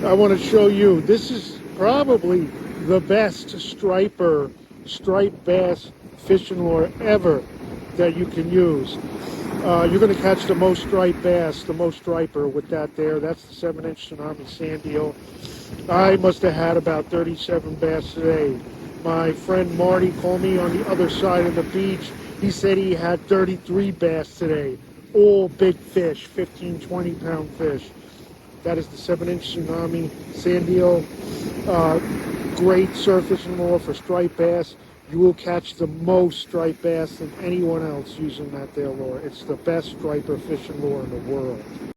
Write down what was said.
I want to show you. This is probably the best striped bass fishing lure ever that you can use. You're going to catch the most striped bass, the most striper with that there. That's the 7-inch Tsunami sand eel. I must have had about 37 bass today. My friend Marty called me on the other side of the beach. He said he had 33 bass today. All big fish, 15, 20-pound fish. That is the 7-inch Tsunami sand eel. Great surface and lure for striped bass. You will catch the most striped bass than anyone else using that there lure. It's the best striper fishing lure in the world.